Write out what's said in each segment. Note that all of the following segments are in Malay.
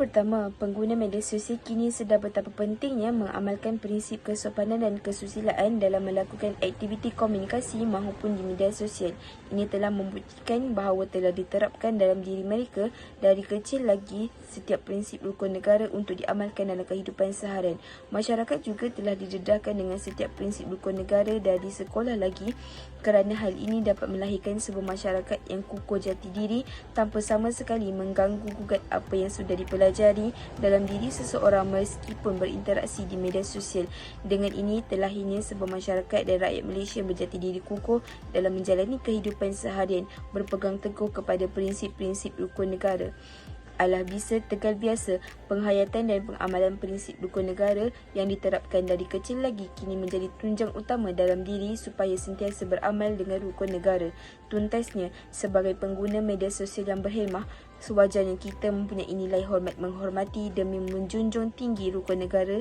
pertama, pengguna media sosial kini sedar betapa pentingnya mengamalkan prinsip kesopanan dan kesusilaan dalam melakukan aktiviti komunikasi maupun di media sosial. Ini telah membuktikan bahawa telah diterapkan dalam diri mereka dari kecil lagi setiap prinsip rukun negara untuk diamalkan dalam kehidupan seharian. Masyarakat juga telah didedahkan dengan setiap prinsip rukun negara dari sekolah lagi, kerana hal ini dapat melahirkan sebuah masyarakat yang kukuh jati diri tanpa sama sekali mengganggu gugat apa yang sudah dipelajari dalam diri seseorang meskipun berinteraksi di media sosial. Dengan ini terlahirnya sebuah masyarakat dan rakyat Malaysia berjati diri kukuh dalam menjalani kehidupan seharian, berpegang teguh kepada prinsip-prinsip rukun negara. Alah bisa tegal biasa, penghayatan dan pengamalan prinsip rukun negara yang diterapkan dari kecil lagi kini menjadi tunjang utama dalam diri supaya sentiasa beramal dengan rukun negara. Tuntasnya, sebagai pengguna media sosial yang berhemah, sewajarnya kita mempunyai nilai hormat menghormati demi menjunjung tinggi rukun negara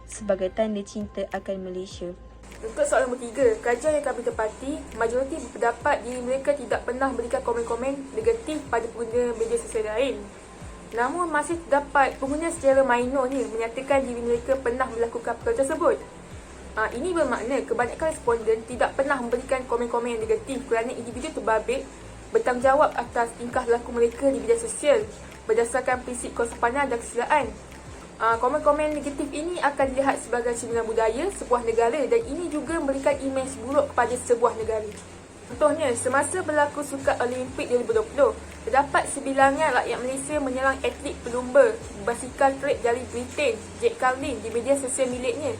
sebagai tanda cinta akan Malaysia. Untuk soalan nombor 3, kajian yang kami tepati, majoriti berpendapat diri mereka tidak pernah berikan komen-komen negatif pada pengguna media sosial lain. Namun masih terdapat pengguna secara minor ni menyatakan diri mereka pernah melakukan perkara tersebut. Ini bermakna kebanyakan responden tidak pernah memberikan komen-komen yang negatif kerana individu terbabit bertanggungjawab atas tingkah laku mereka di media sosial berdasarkan prinsip kesopanan dan kesusilaan. Komen-komen negatif ini akan dilihat sebagai cerminan budaya sebuah negara dan ini juga memberikan imej buruk kepada sebuah negara. Contohnya, semasa berlaku Sukan Olimpik 2020, terdapat sebilangan rakyat Malaysia menyerang atlet pelumba basikal trek dari Britain, Jack Carlin, di media sosial miliknya.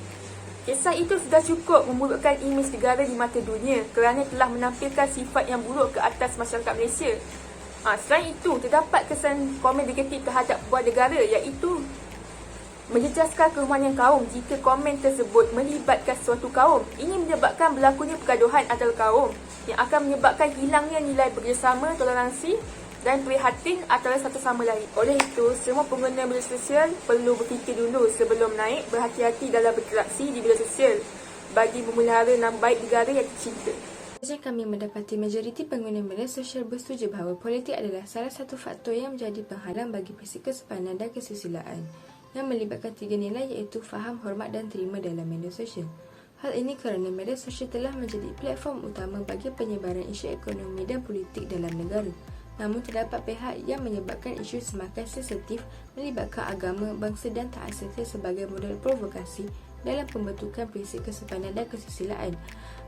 Kisah itu sudah cukup memburukkan imej negara di mata dunia kerana telah menampilkan sifat yang buruk ke atas masyarakat Malaysia. Selain itu, terdapat kesan komen negatif terhadap sebuah negara iaitu menjejaskan kerumahan kaum jika komen tersebut melibatkan suatu kaum. Ini menyebabkan berlakunya pergaduhan antara kaum yang akan menyebabkan hilangnya nilai bekerjasama, toleransi dan prihatin antara satu sama lain. Oleh itu, semua pengguna media sosial perlu berfikir dulu sebelum naik, berhati-hati dalam berinteraksi di media sosial bagi memelihara nama baik negara yang tercinta. Kajian kami mendapati majoriti pengguna media sosial bersetuju bahawa politik adalah salah satu faktor yang menjadi penghalang bagi prinsip kesopanan dan kesusilaan, yang melibatkan 3 nilai iaitu faham, hormat dan terima dalam media sosial. Hal ini kerana media sosial telah menjadi platform utama bagi penyebaran isu ekonomi dan politik dalam negara. Namun terdapat pihak yang menyebabkan isu semakin sensitif melibatkan agama, bangsa dan tak serta sebagai modal provokasi dalam pembentukan prinsip kesopanan dan kesusilaan.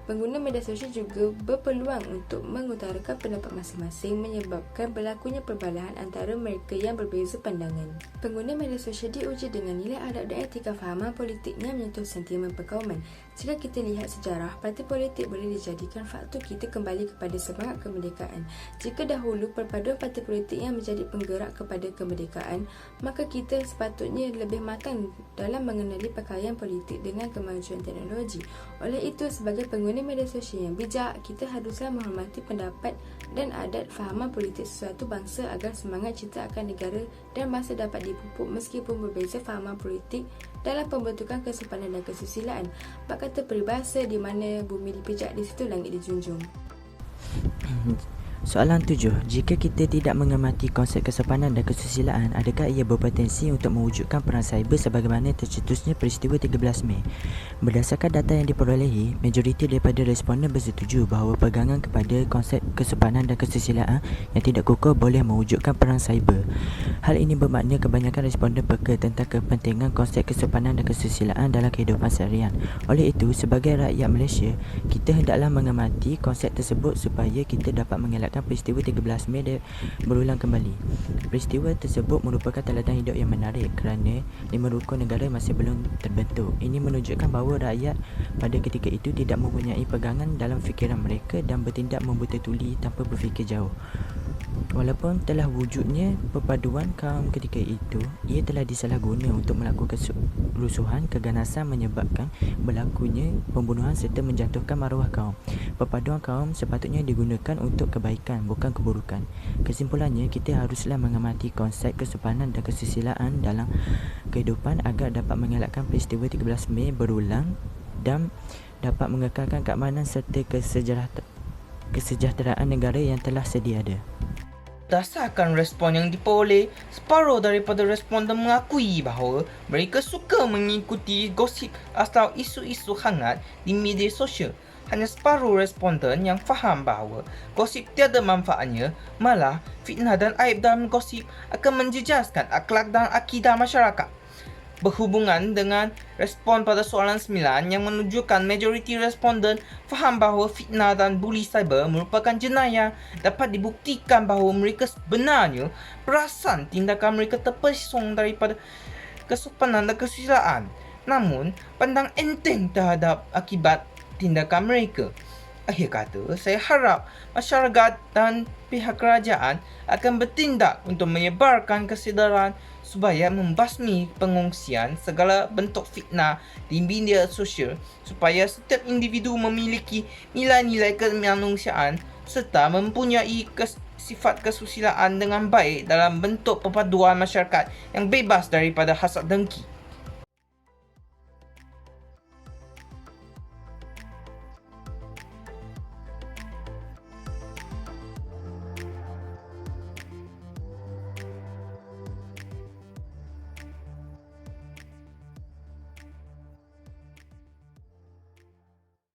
Pengguna media sosial juga berpeluang untuk mengutarakan pendapat masing-masing menyebabkan berlakunya perbalahan antara mereka yang berbeza pandangan. Pengguna media sosial diuji dengan nilai adab dan etika fahaman politiknya menyentuh sentimen perkauman. Jika kita lihat sejarah, parti politik boleh dijadikan faktor kita kembali kepada semangat kemerdekaan. Jika dahulu perpaduan parti politik yang menjadi penggerak kepada kemerdekaan, maka kita sepatutnya lebih matang dalam mengenali pakaian politik dengan kemajuan teknologi. Oleh itu, sebagai pengguna media sosial yang bijak, kita haruslah menghormati pendapat dan adat fahaman politik sesuatu bangsa agar semangat cinta akan negara dan bangsa dapat dipupuk meskipun berbeza fahaman politik dalam pembentukan kesopanan dan kesusilaan. Bak kata peribahasa, di mana bumi dipijak, di situ langit dijunjung. Soalan 7. Jika kita tidak mengamati konsep kesopanan dan kesusilaan, adakah ia berpotensi untuk mewujudkan perang cyber sebagaimana tercetusnya peristiwa 13 Mei? Berdasarkan data yang diperolehi, majoriti daripada responden bersetuju bahawa pegangan kepada konsep kesopanan dan kesusilaan yang tidak kukuh boleh mewujudkan perang cyber. Hal ini bermakna kebanyakan responden peka tentang kepentingan konsep kesopanan dan kesusilaan dalam kehidupan seharian. Oleh itu, sebagai rakyat Malaysia, kita hendaklah mengamati konsep tersebut supaya kita dapat mengelakkan peristiwa 13 Mei berulang kembali. Peristiwa tersebut merupakan teladan hidup yang menarik kerana 5 rukun negara masih belum terbentuk. Ini menunjukkan bahawa rakyat pada ketika itu tidak mempunyai pegangan dalam fikiran mereka dan bertindak membuta tuli tanpa berfikir jauh. Walaupun telah wujudnya perpaduan kaum ketika itu, ia telah disalahguna untuk melakukan kerusuhan, keganasan menyebabkan berlakunya pembunuhan serta menjatuhkan maruah kaum. Perpaduan kaum sepatutnya digunakan untuk kebaikan, bukan keburukan. Kesimpulannya, kita haruslah mengamati konsep kesopanan dan kesusilaan dalam kehidupan agar dapat mengelakkan peristiwa 13 Mei berulang dan dapat mengekalkan keamanan serta kesejahteraan negara yang telah sedia ada. Berdasarkan respon yang diperoleh, separuh daripada responden mengakui bahawa mereka suka mengikuti gosip atau isu-isu hangat di media sosial. Hanya separuh responden yang faham bahawa gosip tiada manfaatnya, malah fitnah dan aib dalam gosip akan menjejaskan akhlak dan akidah masyarakat. Berhubungan dengan respon pada soalan 9 yang menunjukkan majoriti responden faham bahawa fitnah dan buli cyber merupakan jenayah, dapat dibuktikan bahawa mereka sebenarnya perasan tindakan mereka terpesong daripada kesopanan dan kesusilaan, namun pandang enteng terhadap akibat tindakan mereka. Akhir kata, saya harap masyarakat dan pihak kerajaan akan bertindak untuk menyebarkan kesedaran supaya membasmi pengungsian segala bentuk fitnah di media sosial supaya setiap individu memiliki nilai-nilai kemanusiaan serta mempunyai sifat kesusilaan dengan baik dalam bentuk perpaduan masyarakat yang bebas daripada hasad dengki.